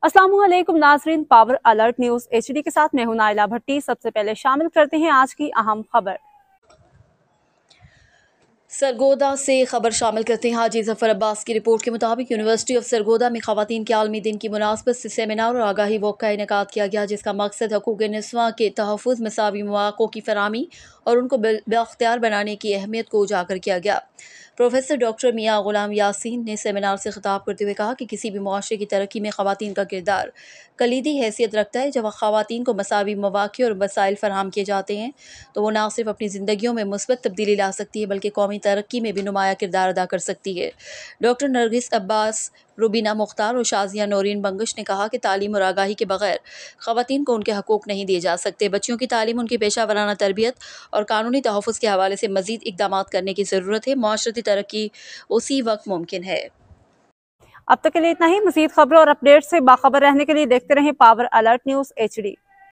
अस्सलामुअलैकुम नाजरीन, power alert news HD के साथ मैं हूं नाइला भट्टी। सबसे पहले शामिल करते हैं आज की अहम खबर। सरगोदा से खबर शामिल करते हैं। हाजी जफर अब्बास की रिपोर्ट के मुताबिक यूनिवर्सिटी ऑफ सरगोदा में खवातीन के आलमी दिन की मुनासबत से सेमिनार और आगाही वॉक का इनेकाद किया गया, जिसका मकसद हकूक़ निस्वां के तहफ़्फ़ुज़, मसावी मौक़ों की फराहमी और उनको बाख्तियार बनाने की अहमियत को उजागर किया गया। प्रोफेसर डॉक्टर मियाँ गुलाम यासीन ने सेमिनार से खिताब करते हुए कहा कि किसी भी मुआशरे की तरक्की में खवातीन का किरदार कलीदी हैसियत रखता है। जब खवातीन को मसावी मौक़े और वसाइल फराहम किए जाते हैं तो वो न सिर्फ अपनी ज़िंदगियों में मुस्बत तब्दीली ला सकती है बल्कि कौमी तरक्की में भी नुमाया किरदार अदा कर सकती है। डॉक्टर नरगिस अब्बास, रुबीना मुख्तार और शाजिया नौरीन बंगश ने कहा कि तालीम और आगाही के बगैर खवातीन को उनके हकूक़ नहीं दिए जा सकते। बच्चियों की तालीम, उनकी पेशा वराना तरबियत और कानूनी तहफ़्फ़ुज़ के हवाले से मज़ीद इक़दाम करने की ज़रूरत है। माशरती तरक्की उसी वक्त मुमकिन है। अब तक के लिए इतना ही। मज़ीद खबरों और अपडेट से बाखबर रहने के लिए देखते रहें पावर अलर्ट न्यूज़ HD।